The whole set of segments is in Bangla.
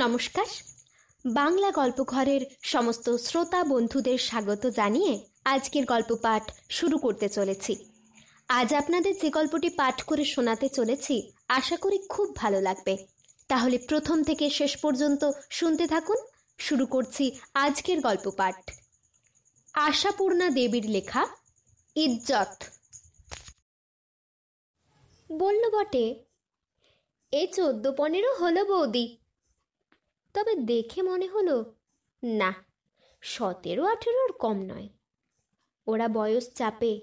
নমস্কার। বাংলা গল্পঘরের সমস্ত শ্রোতা বন্ধুদের স্বাগত জানিয়ে আজকের গল্প পাঠ শুরু করতে চলেছি। আজ আপনাদের যে গল্পটি পাঠ করে শোনাতে চলেছি আশা করি খুব ভালো লাগবে। তাহলে প্রথম থেকে শেষ পর্যন্ত শুনতে থাকুন। শুরু করছি আজকের গল্প পাঠ। আশাপূর্ণা দেবীর লেখা ইজ্জত। বলল বটে, এই 14-15 হলো বৌদি, তবে দেখে মনে হলো না, 17-18 কম নয়। ওরা বয়স চাপে,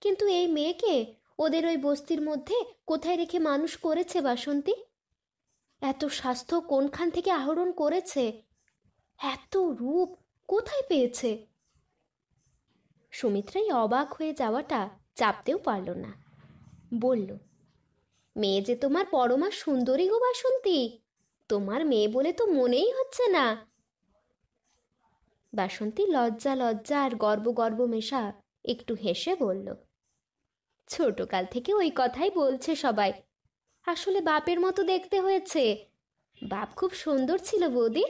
কিন্তু এই মেয়েকে ওদের ওই বস্তির মধ্যে কোথায় রেখে মানুষ করেছে বাসন্তী? এত স্বাস্থ্য কোনখান থেকে আহরণ করেছে? এত রূপ কোথায় পেয়েছে? সুমিত্রাই অবাক হয়ে যাওয়াটা চাপতেও পারল না। বলল, মেয়ে যে তোমার পরমা সুন্দরী গো বাসন্তী, তোমার মেয়ে বলে তো মনেই হচ্ছে না। বাসন্তী লজ্জা লজ্জা আর গর্ব গর্ব মেশা একটু হেসে বলল, ছোটকাল থেকে ওই কথাই বলছে সবাই। আসলে বাপের মতো দেখতে হয়েছে। বাপ খুব সুন্দর ছিল বৌদি,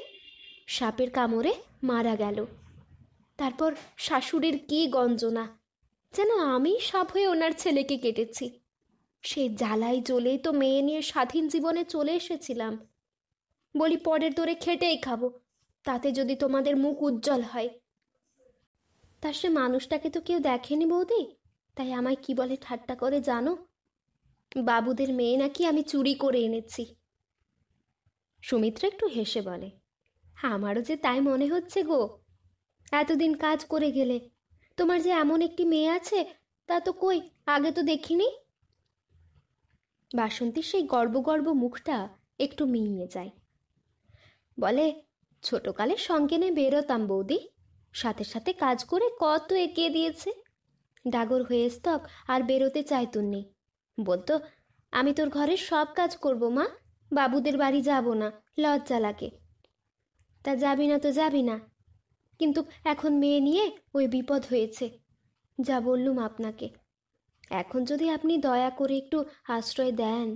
সাপের কামড়ে মারা গেল। তারপর শাশুড়ির কি গঞ্জনা, যেন আমি সাপ হয়ে ওনার ছেলেকে কেটেছি। সেই জ্বালাই জ্বলেই তো মেয়ে নিয়ে স্বাধীন জীবনে চলে এসেছিলাম। বলি পরের দরে খেটেই খাবো, তাতে যদি তোমাদের মুখ উজ্জ্বল হয়। তা সে মানুষটাকে তো কেউ দেখেনি বৌদি, তাই আমায় কি বলে ঠাট্টা করে জানো? বাবুদের মেয়ে নাকি আমি চুরি করে এনেছি। সুমিত্রা একটু হেসে বলে, আমারও যে তাই মনে হচ্ছে গো। এতদিন কাজ করে গেলে, তোমার যে এমন একটি মেয়ে আছে তা তো কই আগে তো দেখিনি। বাসন্তীর সেই গর্ব গর্ব মুখটা একটু মিইয়ে যায়। বলে, ছোটকালে সঙ্গে নিয়ে বেরোতাম বৌদি, সাথে সাথে কাজ করে কত এগিয়ে দিয়েছে। ডাগর হয়ে স্তক আর বেরোতে চাইতুননি, বলতো আমি তোর ঘরের সব কাজ করব মা, বাবুদের বাড়ি যাব না, লজ্জা লাগে। তা যাবি না তো যাবি না, কিন্তু এখন মেয়ে নিয়ে ওই বিপদ হয়েছে, যা বললুম আপনাকে। এখন যদি আপনি দয়া করে একটু আশ্রয় দেন।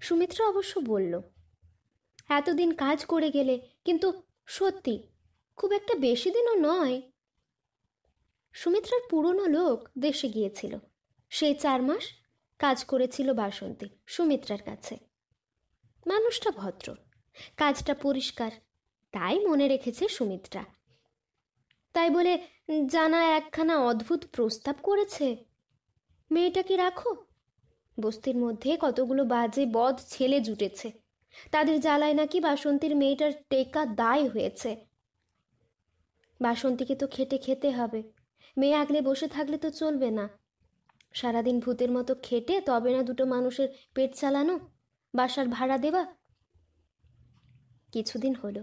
সুমিত্রা অবশ্য বলল, এতদিন কাজ করে গেলে, কিন্তু সত্যি খুব একটা বেশি দিনও নয়। সুমিত্রার পুরনো লোক দেশে গিয়েছিল, সেই 4 মাস কাজ করেছিল বাসন্তী সুমিত্রার কাছে। মানুষটা ভদ্র, কাজটা পরিষ্কার, তাই মনে রেখেছে সুমিত্রা। তাই বলে জানা একখানা অদ্ভুত প্রস্তাব করেছে, মেয়েটাকে রাখো। বস্তির মধ্যে কতগুলো বাজে বদ ছেলে জুটেছে, তাদের জ্বালায় নাকি বাসন্তীর মেয়েটার টেকা দায় হয়েছে। বাসন্তীকে তো খেটে খেতে হবে, মেয়ে আগলে বসে থাকলে তো চলবে না। সারাদিন ভূতের মতো খেটে তবে না দুটো মানুষের পেট চালানো, বাসার ভাড়া দেওয়া। কিছুদিন হলো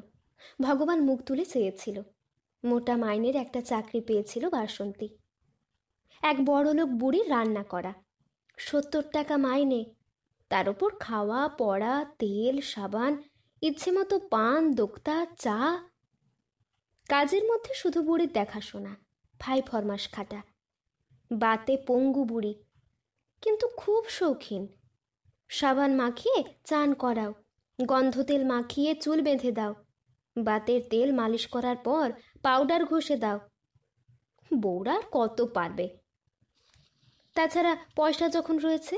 ভগবান মুখ তুলে চেয়েছিল, মোটা মাইনের একটা চাকরি পেয়েছিল বাসন্তী। এক বড়লোক বুড়ির রান্না করা, 70 টাকা মাইনে, তার ওপর খাওয়া পড়া, তেল সাবান, ইচ্ছে মতো পান দোক্তা চা। কাজের মধ্যে শুধু বুড়ির দেখাশোনা, ভাই ফরমাস খাটা। বাতে পঙ্গু বুড়ি, কিন্তু খুব শৌখিন। সাবান মাখিয়ে চান করাও, গন্ধ তেল মাখিয়ে চুল বেঁধে দাও, বাতের তেল মালিশ করার পর পাউডার ঘষে দাও। বউরা কত পারবে? তাছাড়া পয়সা যখন রয়েছে,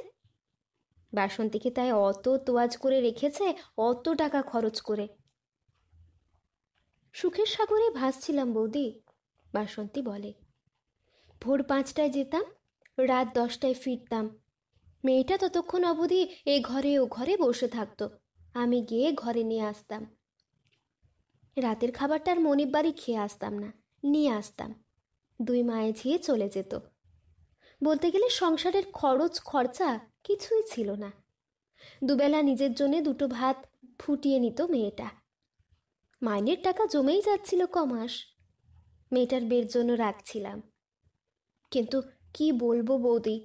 বাসন্তীকে তাই অত তোয়াজ করে রেখেছে, অত টাকা খরচ করে। সুখের সাগরে ভাসছিলাম বৌদি, বাসন্তী বলে। ভোর 5টায় যেতাম, রাত 10টায় ফিরতাম। মেয়েটা ততক্ষণ অবধি এ ঘরে ও ঘরে বসে থাকতো, আমি গিয়ে ঘরে নিয়ে আসতাম। রাতের খাবারটা আর মনিব বাড়ি খেয়ে আসতাম না, নিয়ে আসতাম। 2 মায়ে ঝিয়ে চলে যেত। বলতে গেলে সংসারের খরচ খরচা কিছুই ছিল না। দুবেলা নিজের জন্য 2টো ভাত ফুটিয়ে নিত মেয়েটা। মাইনের টাকা জমেই যাচ্ছিল কমাস, মেয়েটার বের জন্য রাখছিলাম। কিন্তু কি বলবো বৌদি,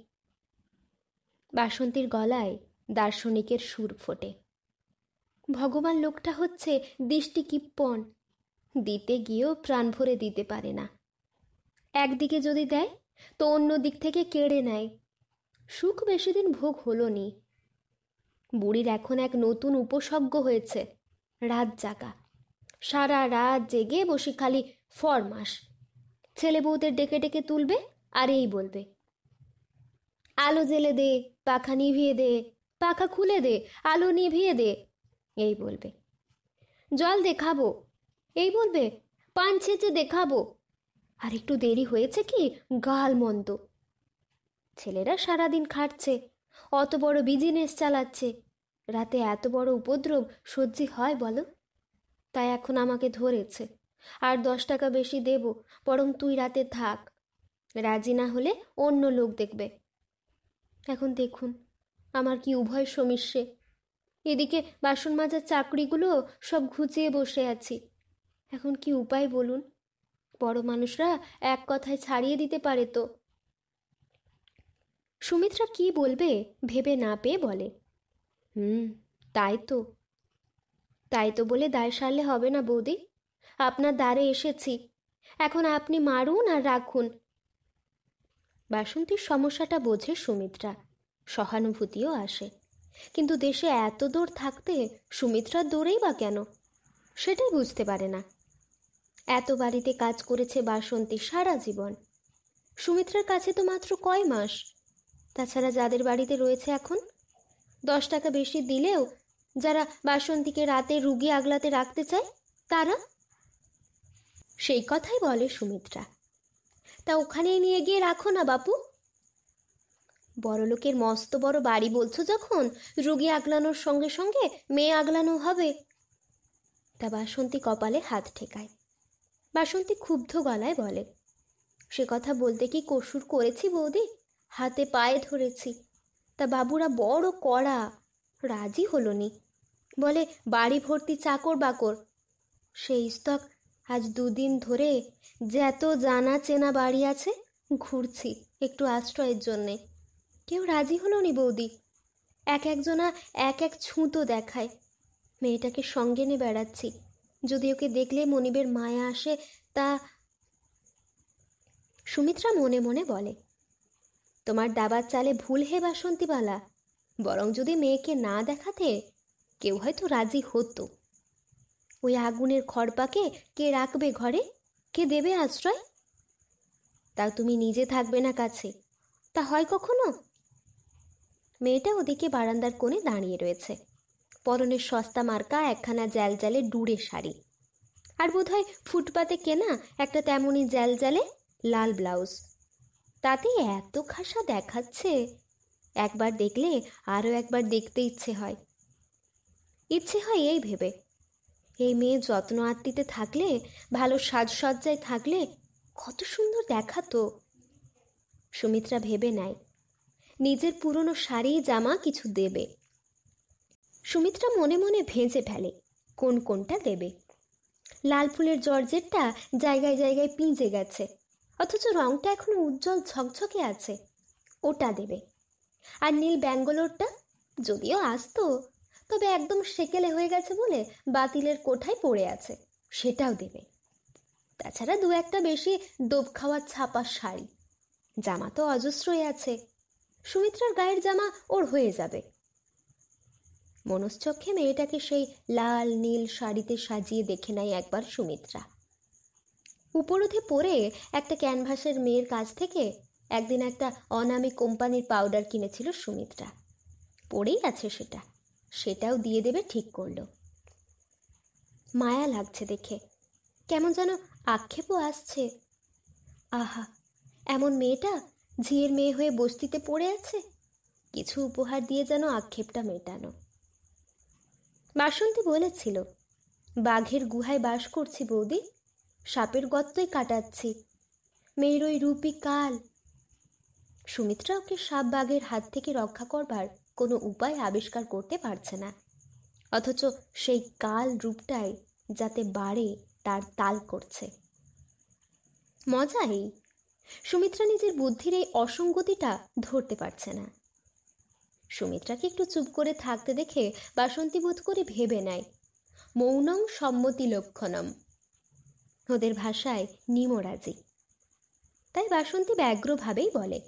বাসন্তীর গলায় দার্শনিকের সুর ফোটে। ভগবান লোকটা হচ্ছে দৃষ্টি কিপ্পন, দিতে গিয়েও প্রাণ ভরে দিতে পারে না। একদিকে যদি দেয় তো অন্য দিক থেকে কেড়ে নেয়। সুখ বেশি দিন ভোগ হলো নি। বুড়ির এখন এক নতুন উপসর্গ হয়েছে, রাত জাগা। সারা রাত জেগে বসে খালি ফরমাস। ছেলে বউদের ডেকে ডেকে তুলবে আর এই বলবে, আলো জ্বেলে দে, পাখা নিভিয়ে দে, পাখা খুলে দে, আলো নিভিয়ে দে, এই বলবে। জল দেখাবো, এই বলবে। পান ছেঁচে দেখাবো, আর একটু দেরি হয়েছে কি গাল মন্দ। ছেলেরা সারাদিন খাটছে, অত বড় বিজনেস চালাচ্ছে, রাতে এত বড় উপদ্রব সহ্য হয় বলো? তাই এখন আমাকে ধরেছে, আর 10 টাকা বেশি দেব, বরং তুই রাতে থাক। রাজি না হলে অন্য লোক দেখবে। এখন দেখুন আমার কি উভয় সমস্যে। এদিকে বাসন মাজার চাকরিগুলো সব ঘুচিয়ে বসে আছি। এখন কি উপায় বলুন? বড় মানুষরা এক কথায় ছাড়িয়ে দিতে পারে তো। সুমিত্রা কি বলবে ভেবে না পেয়ে বলে, তাই তো। তাই তো বলে দায় সারলে হবে না বৌদি। আপনার দ্বারে এসেছি, এখন আপনি মারুন আর রাখুন। বাসন্তীর সমস্যাটা বোঝে সুমিত্রা, সহানুভূতিও আসে। কিন্তু দেশে এত দূর থাকতে সুমিত্রার দৌড়েই বা কেন, সেটাই বুঝতে পারে না। এত বাড়িতে কাজ করেছে বাসন্তী সারা জীবন, সুমিত্রার কাছে তো মাত্র কয় মাস। তাছাড়া যাদের বাড়িতে রয়েছে এখন, 10 টাকা বেশি দিলেও যারা বাসন্তীকে রাতে রুগী আগলাতে রাখতে চায় তারা। সেই কথাই বলে সুমিত্রা। তা ওখানেই নিয়ে গিয়ে রাখো না বাপু। বড়লোকের মস্ত বড় বাড়ি বলছো যখন, রুগী আগলানোর সঙ্গে সঙ্গে মেয়ে আগলানো হবে। তা বাসন্তী কপালে হাত ঠেকায়। বাসন্তী ক্ষুব্ধ গলায় বলে, সে কথা বলতে কি কসুর করেছি বৌদি? হাতে পায়ে ধরেছি। তা বাবুরা বড় কড়া, রাজি হলো নি। বলে বাড়ি ভর্তি চাকর বাকর। সেই স্তক আজ 2 দিন ধরে যত জানা চেনা বাড়ি আছে ঘুরছি একটু আশ্রয়ের জন্যে। কেউ রাজি হলো নি বৌদি। একজনা এক ছুঁতো দেখায়। মেয়েটাকে সঙ্গে নিয়ে বেড়াচ্ছি, যদি ওকে দেখলে মনিবের মায়া আসে তা। সুমিত্রা মনে মনে বলে, তোমার দাবার চালে ভুল হে বাসন্তীবালা। বরং যদি মেয়েকে না দেখাতে কেউ হয়তো রাজি হতো। ওই আগুনের খড়পাকে কে রাখবে ঘরে, কে দেবে আশ্রয়? তা তুমি নিজে থাকবে না কাছে, তা হয় কখনো? মেয়েটা ওদিকে বারান্দার কোণে দাঁড়িয়ে রয়েছে। পরনের সস্তা মার্কা একখানা জ্যালজ্যালে ডুরে শাড়ি, আর বোধহয় ফুটপাতে কেনা একটা তেমনই জ্যালজ্যালে লাল ব্লাউজ। তাতে এত খাসা দেখাচ্ছে, একবার দেখলে আরও একবার দেখতে ইচ্ছে হয়। ইচ্ছে হয় এই ভেবে, এই মেয়ে যত্ন আত্মীতে থাকলে, ভালো সাজসজ্জায় থাকলে কত সুন্দর দেখাতো। সুমিত্রা ভেবে নেয় নিজের পুরনো শাড়ি জামা কিছু দেবে। সুমিত্রা মনে মনে ভেজে ফেলে কোন কোনটা দেবে। লাল ফুলের জর্জেটটা জায়গায় জায়গায় পিঁজে গেছে, অথচ রংটা এখনো উজ্জ্বল ঝকঝকে আছে, ওটা দেবে। আর নীল ব্যাঙ্গালোরটা যদিও আসতো, তবে একদম সেকেলে হয়ে গেছে বলে বাতিলের কোঠায় পড়ে আছে, সেটাও দেবে। তাছাড়া 2-1টা বেশি ডোব খাওয়ার ছাপা শাড়ি। জামা তো অজস্রই আছে, সুমিত্রার গায়ের জামা ওর হয়ে যাবে। মনশ্চক্ষে মেয়েটাকে সেই লাল নীল শাড়িতে সাজিয়ে দেখে নেয় একবার সুমিত্রা। উপরোধে পরে একটা ক্যানভাসের মেয়ের কাছ থেকে একদিন একটা অনামী কোম্পানির পাউডার কিনেছিল সুমিত্রা, পরেই আছে সেটা, সেটাও দিয়ে দেবে ঠিক করল। মায়া লাগছে দেখে, কেমন যেন আক্ষেপও আসছে। আহা, এমন মেয়েটা ঝিয়ের মেয়ে হয়ে বস্তিতে পড়ে আছে, কিছু উপহার দিয়ে যেন আক্ষেপটা মেটানো। বাসন্তী বলেছিল, বাঘের গুহায় বাস করছি বৌদি, সাপের গর্তই কাটাচ্ছি, মেয়ের ওই রূপী কাল। সুমিত্রা ওকে সাপ বাঘের হাত থেকে রক্ষা করবার কোনো উপায় আবিষ্কার করতে পারছে না, অথচ সেই কাল রূপটাই যাতে বাড়ে তার তাল করছে। মজা এই, সুমিত্রা নিজের বুদ্ধির এই অসঙ্গতিটা ধরতে পারছে না। সুমিত্রাকে একটু চুপ করে থাকতে দেখে বাসন্তী বোধ করে ভেবে নেয়, মৌনং সম্মতি লক্ষণম, ওদের ভাষায় নিমরাজি। তাই বাসন্তী ব্যগ্রভাবেই বলে,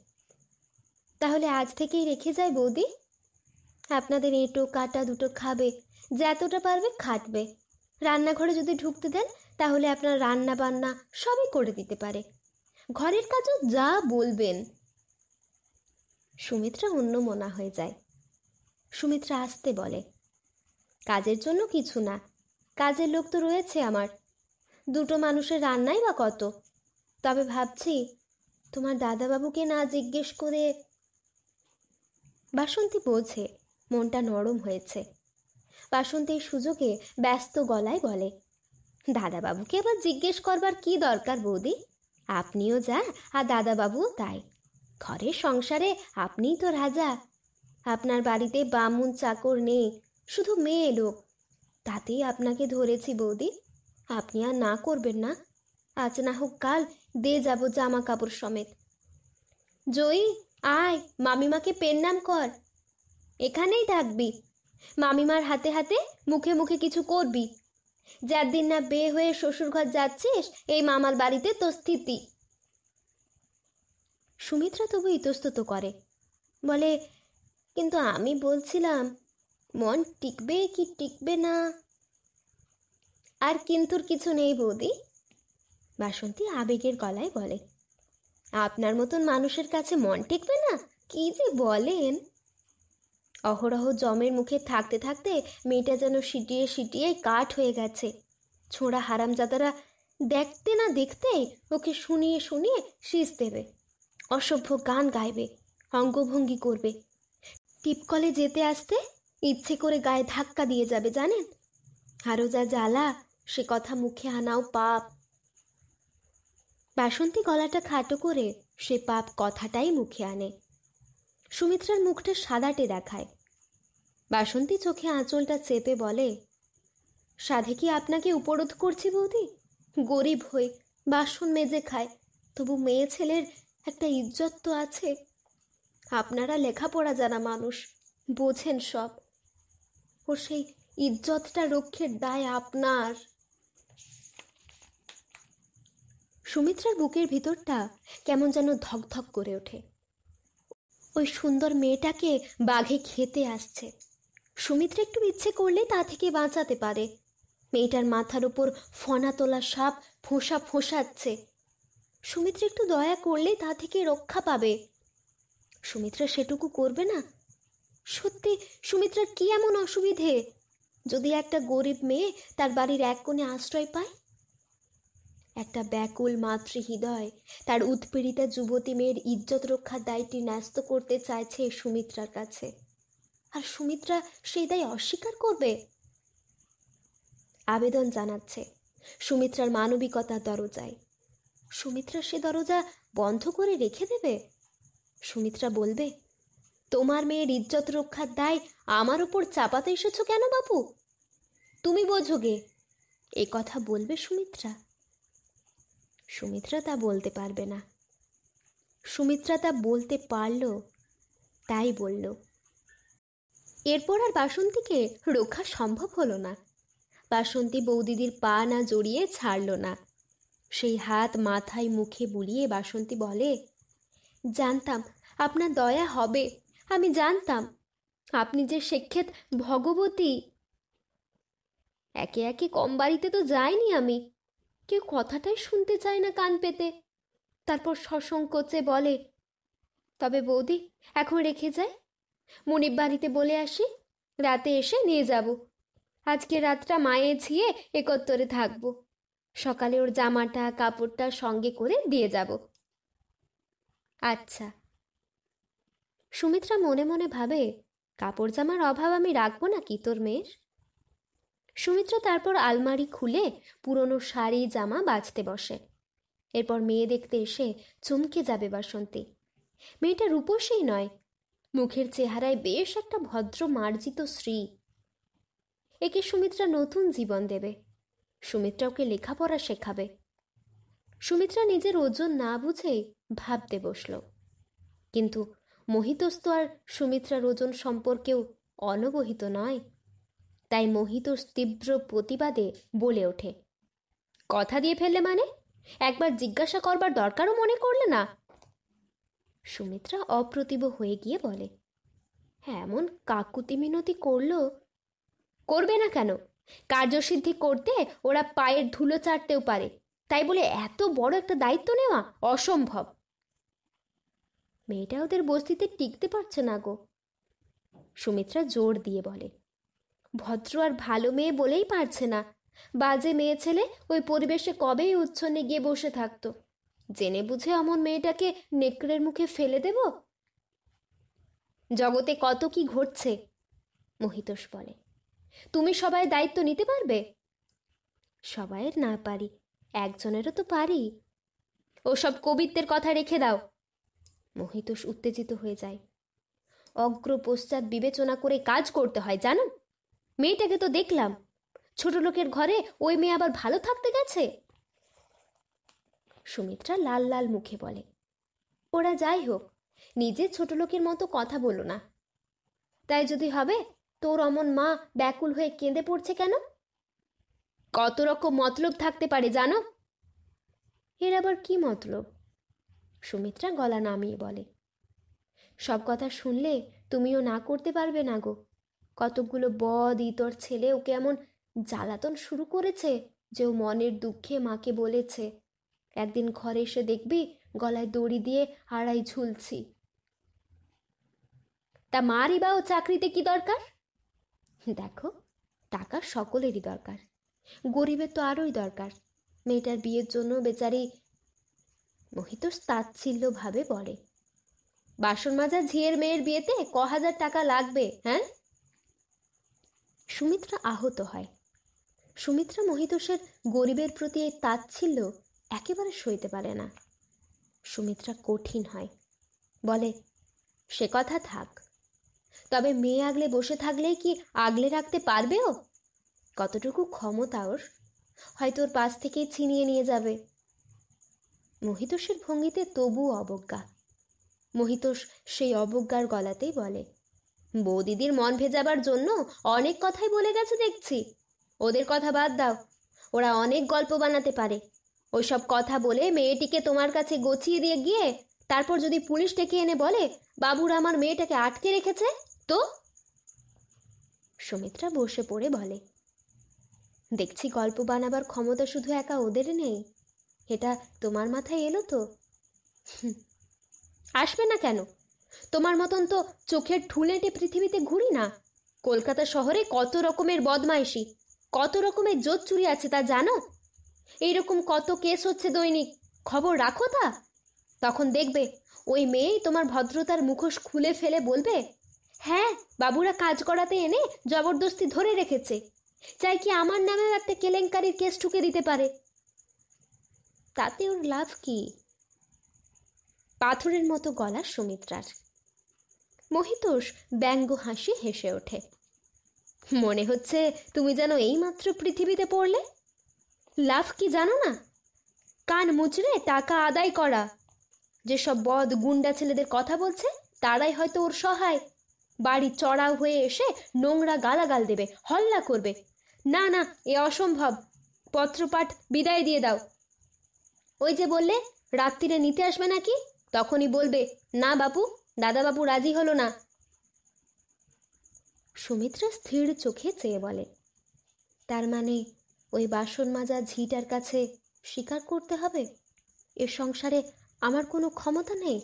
তাহলে আজ থেকেই রেখে যায় বৌদি। আপনাদের এঁটো কাটা দুটো খাবে, যতটা পারবে খাটবে। রান্নাঘরে যদি ঢুকতে দেন তাহলে আপনার রান্না বান্না সবই করে দিতে পারে, ঘরের কাজও যা বলবেন। সুমিত্রা অন্যমনা হয়ে যায়। সুমিত্রা আসতে বলে, কাজের জন্য কিছু না, কাজের লোক তো রয়েছে আমার, দুটো মানুষের রান্নাই বা কত। তবে ভাবছি তোমার দাদাবাবুকে না জিজ্ঞেস করে। বাসন্তী বোঝে মনটা নরম হয়েছে। বাসন্তী এই সুযোগে ব্যস্ত গলায় বলে, দাদাবাবুকে আবার জিজ্ঞেস করবার কি দরকার বৌদি? আপনিও যা আর দাদাবাবুও তাই। ঘরের সংসারে আপনিই তো রাজা। আপনার বাড়িতে বামুন চাকর নেই, শুধু মেয়ে লোক, তাতেই আপনাকে ধরেছি বৌদি। আপনি আর না করবেন না। আজ না হোক কাল দিয়ে যাব জামা কাপড় সমেত। জয়ী, আয়, মামিমাকে পেন নাম কর। এখানেই থাকবি, মামিমার হাতে হাতে মুখে মুখে কিছু করবি। যার দিন না বিয়ে হয়ে শ্বশুর ঘর যাচ্ছিস, এই মামার বাড়িতে তো স্থিতি। সুমিত্রা তবু ইতস্তত করে, বলে, কিন্তু আমি বলছিলাম মন টিকবে কি টিকবে না। আর কিন্তুর কিছু নেই বৌদি, বাসন্তী আবেগের গলায় বলে। আপনার মতন মানুষের কাছে মন টিকবে না? কি যে বলেন! অহরহ জমের মুখে থাকতে থাকতে মেয়েটা যেন সিটিয়ে সিটিয়ে কাঠ হয়ে গেছে। ছোঁড়া হারামজাদারা দেখতে না দেখতেই ওকে শুনিয়ে শুনিয়ে শীষ দেবে, অসভ্য গান গাইবে, অঙ্গভঙ্গি করবে, টিপকলে যেতে আসতে ইচ্ছে করে গায়ে ধাক্কা দিয়ে যাবে, জানেন? আরও যা জ্বালা, সে কথা মুখে আনাও পাপ। বাসন্তী গলাটা খাটো করে সে পাপ কথাটাই মুখে আনে। সুমিত্রার মুখটা সাদাটে দেখায়। বাসন্তী চোখে আঁচলটা চেপে বলে, সাধে কি আপনাকে উপরোধ করছি বৌদি? গরিব হই, বাসন মেজে খায়, তবু মেয়ে ছেলের একটা ইজ্জত তো আছে। আপনারা লেখাপড়া জানা মানুষ, বোঝেন সব। ও সেই ইজ্জতটা রক্ষের দায় আপনার। সুমিত্রার বুকের ভিতরটা কেমন যেন ধকধক করে ওঠে। ওই সুন্দর মেয়েটাকে বাঘে খেতে আসছে। সুমিত্রা একটু ইচ্ছে করলে তা থেকে বাঁচাতে পারে। মেয়েটার মাথার উপর ফনা তোলা সাপ ফোঁসা ফোঁসাচ্ছে। সুমিত্রা একটু দয়া করলে তা থেকে রক্ষা পাবে। সুমিত্রা সেটুকু করবে না? সত্যি সুমিত্রার কি এমন অসুবিধে যদি একটা গরিব মেয়ে তার বাড়ির এক কোণে আশ্রয় পায়? একটা ব্যাকুল মাতৃহৃদয় তার উৎপীড়িতা যুবতী মেয়ের ইজ্জত রক্ষার দায়টি ন্যস্ত করতে চাইছে সুমিত্রার কাছে, আর সুমিত্রা সেই দায় অস্বীকার করবে? আবেদন জানাচ্ছে সুমিত্রার মানবিকতার দরজায়। সুমিত্রা সে দরজা বন্ধ করে রেখে দেবে? সুমিত্রা বলবে, তোমার মেয়ের ইজ্জত রক্ষার দায় আমার ওপর চাপাতে এসেছো কেন বাপু? তুমি বোঝো গে। এ কথা বলবে সুমিত্রা? সুমিত্রা তা বলতে পারবে না। সুমিত্রা তা বলতে পারল, তাই বলল। এরপর আর বাসন্তীকে রক্ষা সম্ভব হলো না। বাসন্তী বৌদিদির পা না জড়িয়ে ছাড়ল না। সেই হাত মাথায় মুখে বুলিয়ে বাসন্তী বলে, জানতাম আপনার দয়া হবে, আমি জানতাম। আপনি যে শিক্ষিত ভগবতী। একে একে কম বাড়িতে তো যাইনি আমি, কেউ কথাটাই শুনতে চায় না কান পেতে। তারপর সসংকোচে বলে, তবে বৌদি এখন রেখে যাই, মনিব বাড়িতে বলে আসি, রাতে এসে নিয়ে যাব। আজকে রাতটা মায়ে ঝিয়ে একত্তরে থাকবো, সকালে ওর জামাটা কাপড়টা সঙ্গে করে দিয়ে যাব। আচ্ছা। সুমিত্রা মনে মনে ভাবে, কাপড় জামার অভাব আমি রাখবো নাকি তোর মেয়ের? সুমিত্রা তারপর আলমারি খুলে পুরনো শাড়ি জামা বাছতে বসে। এরপর মেয়ে দেখতে এসে চমকে যাবে বাসন্তী। মেয়েটা রূপসী নয়, মুখের চেহারায় বেশ একটা ভদ্র মার্জিত শ্রী। একে সুমিত্রা নতুন জীবন দেবে। সুমিত্রা ওকে লেখাপড়া শেখাবে। সুমিত্রা নিজের ওজন না বুঝেই ভাবতে বসল, কিন্তু মোহিতোস তো আর সুমিত্রার ওজন সম্পর্কেও অনবহিত নয়। তাই মোহিতোস তীব্র প্রতিবাদে বলে ওঠে, কথা দিয়ে ফেললে মানে? একবার জিজ্ঞাসা করবার দরকারও মনে করলে না? সুমিত্রা অপ্রতিভ হয়ে গিয়ে বলে, এমন কাকুতি মিনতি করলো। করবে না কেন? কার্যসিদ্ধি করতে ওরা পায়ের ধুলো চাটতেও পারে, তাই বলে এত বড় একটা দায়িত্ব নেওয়া অসম্ভব। মেয়েটা ওদের বস্তিতে টিকতে পারছে না গো, সুমিত্রা জোর দিয়ে বলে। ভদ্র আর ভালো মেয়ে বলেই পারছে না। বাজে মেয়ে ছেলে ওই পরিবেশে কবেই উচ্ছন্নে গিয়ে বসে থাকতো। জেনে বুঝে অমন মেয়েটাকে নেকড়ের মুখে ফেলে দেব? জগতে কত কি ঘটছে, মহিতোষ বলে। তুমি সবাই দায়িত্ব নিতে পারবে? সবাইয়ের না পারি, একজনেরও তো পারি। ওসব কবিত্বের কথা রেখে দাও, মহিতোষ উত্তেজিত হয়ে যায়। অগ্র পশ্চাৎ বিবেচনা করে কাজ করতে হয়, জানো? মেয়েটাকে তো দেখলাম, ছোট লোকের ঘরে ওই মেয়ে আবার ভালো থাকতে গেছে। সুমিত্রা লাল লাল মুখে বলে, ওরা যাই হোক, নিজে ছোট লোকের মতো কথা বলো না। তাই যদি হবে, তোর অমন মা ব্যাকুল হয়ে কেঁদে পড়ছে কেন? কত রকম মতলব থাকতে পারে জানো? এর আবার কি মতলব? সুমিত্রা গলা নামিয়ে বলে। সব কথা শুনলে তুমিও না করতে পারবে না গো। কতকগুলো বদ ইতর ছেলে ওকে এমন জ্বালাতন শুরু করেছে যে ও মনের দুঃখে মাকে বলেছে, একদিন ঘরে এসে দেখবি গলায় দড়ি দিয়ে আড়াই ঝুলছি। তা মারই বা ও চাকরিতে কি দরকার? দেখো, টাকা সকলেরই দরকার, গরিবের তো আরোই দরকার। মেয়েটার বিয়ের জন্য বেচারি, মোহিতোষ তাচ্ছিল্যভাবে বলে, বাসন মাজা ঝিয়ের মেয়ের বিয়েতে 1,000 টাকা লাগবে? হ্যাঁ? সুমিত্রা আহত হয়। সুমিত্রা মহিতোষের গরিবের প্রতি এই তাচ্ছিল্য একেবারে সইতে পারে না। সুমিত্রা কঠিন হয়, বলে, সে কথা থাক, তবে মেয়ে আগলে বসে থাকলেই কি আগলে রাখতে পারবে ও? কতটুকু ক্ষমতা ওর? হয়তো ওর পাশ থেকেই ছিনিয়ে নিয়ে যাবে। মহিতোষের ভঙ্গিতে তবুও অবজ্ঞা। মহিতোষ সেই অবজ্ঞার গলাতেই বলে, বৌদিদির মন ভেজাবার জন্য অনেক কথাই বলে গেছে দেখছি। ওদের কথা বাদ দাও, ওরা অনেক গল্প বানাতে পারে। ওইসব কথা বলে মেয়েটিকে তোমার কাছে গছিয়ে দিয়ে গিয়ে তারপর যদি পুলিশ ডেকে এনে বলে বাবুরা আমার মেয়েটাকে আটকে রেখেছে, তো? সুমিত্রা বসে পড়ে বলে, দেখছি গল্প বানাবার ক্ষমতা শুধু একা ওদের নেই। এটা তোমার মাথায় এলো তো? আসবে না কেন? তোমার মতন তো চোখের ঠুলেটে পৃথিবীতে ঘুরি না। কলকাতা শহরে কত রকমের বদমাইশি, কত রকমের জোত চুরি আছে তা জানো? এইরকম কত কেস হচ্ছে দৈনিক, খবর রাখো তা? তখন দেখবে ওই মেয়েই তোমার ভদ্রতার মুখোশ খুলে ফেলে বলবে, হ্যাঁ, বাবুরা কাজ করাতে এনে জবরদস্তি ধরে রেখেছে, চাই কি আমার নামেও একটা কেলেঙ্কারির কেস ঠুকে দিতে পারে। তাতে ওর লাভ কি? পাথরের মতো গলা সুমিত্রার। মহিতোষ ব্যঙ্গ হাসি হেসে ওঠে, মনে হচ্ছে তুমি যেন এইমাত্র পৃথিবীতে পড়লে। লাভ কি জানো না? কান মুচড়ে টাকা আদায় করা। যেসব বদ গুন্ডা ছেলেদের কথা বলছে তারাই হয়তো ওর সহায়। বাড়ি চড়াও হয়ে এসে নোংরা গালাগাল দেবে, হল্লা করবে। না না, এ অসম্ভব, পত্রপাঠ বিদায় দিয়ে দাও। ওই যে বললে রাত্রিরে নিতে আসবে নাকি, তখনই বলবে, না বাপু, দাদাবাবু রাজি হলো না। সুমিত্রা স্থির চোখে চেয়ে বলে, তার মানে ওই বাসন মাজা ঝিটার কাছে স্বীকার করতে হবে এ সংসারে আমার কোনো ক্ষমতা নেই?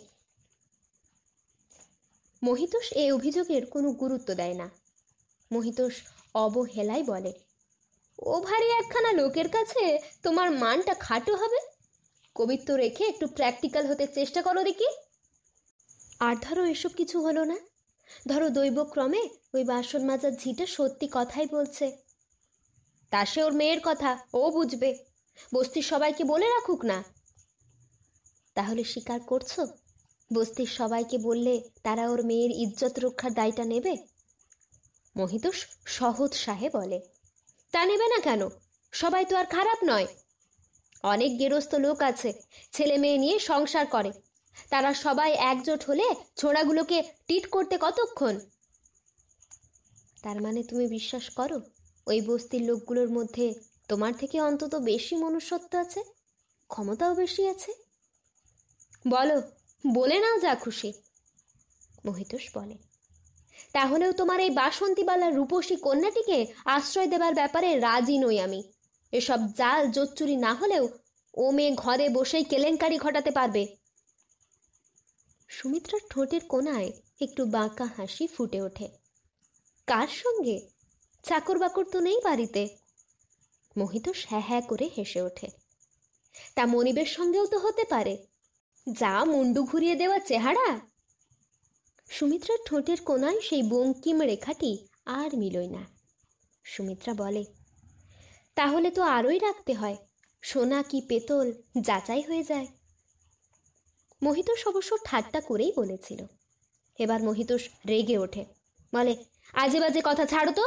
মহিতোষ এই অভিযোগের কোনো গুরুত্ব দেয় না। মহিতোষ অবহেলায় বলে, ও ভারী একখানা লোকের কাছে তোমার মানটা খাটো হবে। কবিত্ব রেখে একটু প্র্যাকটিক্যাল হতে চেষ্টা করো দেখি। আর ধরো এসব কিছু হলো না, ধরো দৈবক্রমে ওই বাসন মাজার ঝিটা সত্যি কথাই বলছে, তা সে ওর মেয়ের কথা, ও বুঝবে, বস্তির সবাইকে বলে রাখুক না। তাহলে স্বীকার করছো বস্তির সবাইকে বললে তারা ওর মেয়ের ইজ্জত রক্ষার দায়টা নেবে? মহিতোষ সহোৎসাহে বলে, তা নেবে না কেন? সবাই তো আর খারাপ নয়। অনেক গেরস্থ লোক আছে, ছেলে মেয়ে নিয়ে সংসার করে, তারা সবাই একজোট হলে ছোড়াগুলোকে টিট করতে কতক্ষণ? তার মানে তুমি বিশ্বাস করো ওই বস্তির লোকগুলোর মধ্যে তোমার থেকে অন্তত বেশি মনুষ্যত্ব আছে, ক্ষমতাও বেশি আছে? বলো, বলে নাও যা খুশি। মহিতোষ বলে, তাহলেও তোমার এই বাসন্তীবালার রূপসী কন্যাটিকে আশ্রয় দেবার ব্যাপারে রাজি নই আমি। এসব জাল জোচ্চুরি না হলেও ও মেয়ে ঘরে বসেই কেলেঙ্কারি ঘটাতে পারবে। সুমিত্রার ঠোঁটের কোণায় একটু বাঁকা হাসি ফুটে ওঠে। কার সঙ্গে? চাকর বাকর তো নেই বাড়িতে। মোহিত হ্যাঁ হ্যাঁ করে হেসে ওঠে। তা মনিবের সঙ্গেও তো হতে পারে। যা মুন্ডু ঘুরিয়ে দেওয়া চেহারা! সুমিত্রার ঠোঁটের কোণায় সেই বঙ্কিম রেখাটি আর মিলয় না। সুমিত্রা বলে, তাহলে তো আরোই রাখতে হয়, সোনা কি পেতল যাচাই হয়ে যায়। মহিতোষ অবশ্য ঠাট্টা করেই বলেছিল। এবার মহিতোষ রেগে ওঠে, বলে, আজে বাজে কথা ছাড়ো তো।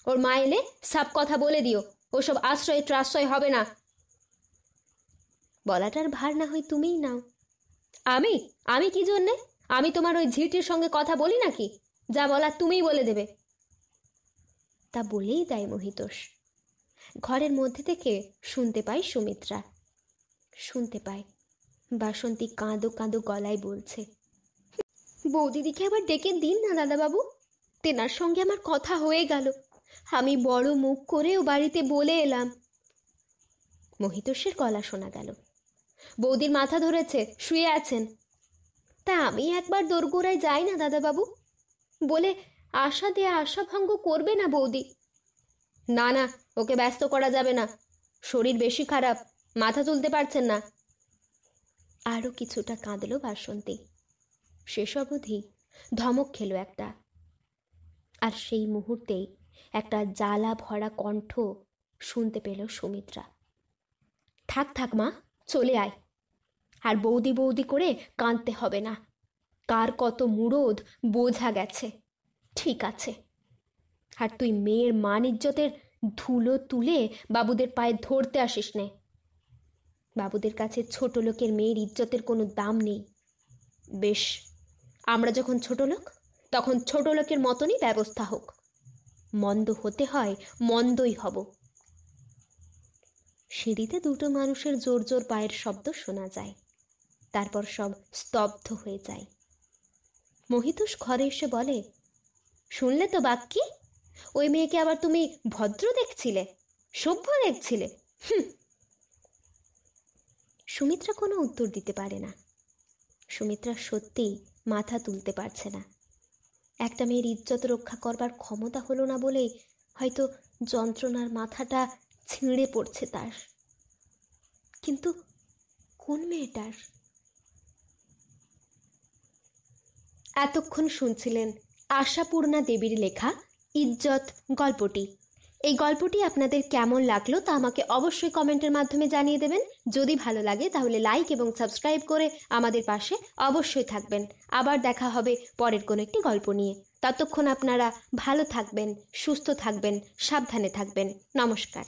ওর মা এলে সব কথা বলে দিও, ওসব আশ্রয় ট্রাশ্রয় হবে না। বলাটার ভার না হয় তুমিই নাও। আমি আমি কি জন্যে? আমি তোমার ওই ঝিটির সঙ্গে কথা বলি নাকি? যা বলার তুমিই বলে দেবে। তা বলেই দেয় মহিতোষ। ঘরের মধ্যে থেকে শুনতে পায় সুমিত্রা, শুনতে পায় বাসন্তী কাঁদো কাঁদো গলায় বলছে, বৌদিদিকে আবার ডেকে দিন না দাদাবাবু, তেনার সঙ্গে আমার কথা হয়ে গেল, আমি বড় মুখ করে ও বাড়িতে বলে এলাম। মহিতোষের গলা শোনা গেল, বৌদির মাথা ধরেছে, শুয়ে আছেন। তা আমি একবার দোরগোড়ায় যাই না দাদাবাবু, বলে আশা দিয়ে আশা ভঙ্গ করবে না বৌদি। না না, ওকে ব্যস্ত করা যাবে না, শরীর বেশি খারাপ, মাথা তুলতে পারছেন না। আরও কিছুটা কাঁদল বাসন্তী। শেষ অবধি ধমক খেলো একটা। আর সেই মুহূর্তেই একটা জ্বালা ভরা কণ্ঠ শুনতে পেল সুমিত্রা, থাক থাক মা, চলে আয়। আর বৌদি বৌদি করে কাঁদতে হবে না, কার কত মুরদ বোঝা গেছে। ঠিক আছে, আর তুই মেয়ের মান ইজ্জতের ধুলো তুলে বাবুদের পায়ে ধরতে আসিস নে। বাবুদের কাছে ছোট লোকের মেয়ের ইজ্জতের কোনো দাম নেই। বেশ, আমরা যখন ছোট লোক, তখন ছোট লোকের মতনই ব্যবস্থা হোক। মন্দ হতে হয়, মন্দই হব। সিঁড়িতে দুটো মানুষের জোর জোর পায়ের শব্দ শোনা যায়, তারপর সব স্তব্ধ হয়ে যায়। মহিতোষ ঘরে এসে বলে, শুনলে তো বাক্যি, ওই মেয়েকে আবার তুমি ভদ্র দেখছিলে, সভ্য দেখছিলে। সুমিত্রা কোনো উত্তর দিতে পারে না। সুমিত্রা সত্যিই মাথা তুলতে পারছে না। একটা মেয়ের ইজ্জত রক্ষা করবার ক্ষমতা হলো না বলেই হয়তো যন্ত্রণার মাথাটা ছিঁড়ে পড়ছে তার। কিন্তু কোন মেয়েটার? এতক্ষণ শুনছিলেন আশাপূর্ণা দেবীর লেখা ইজ্জত গল্পটি। এই গল্পটি আপনাদের কেমন লাগলো তা আমাকে অবশ্যই কমেন্টের মাধ্যমে জানিয়ে দেবেন। যদি ভালো লাগে তাহলে লাইক এবং সাবস্ক্রাইব করে আমাদের পাশে অবশ্যই থাকবেন। আবার দেখা হবে পরের কোনো একটি গল্প নিয়ে। ততক্ষণ আপনারা ভালো থাকবেন, সুস্থ থাকবেন, সাবধানে থাকবেন। নমস্কার।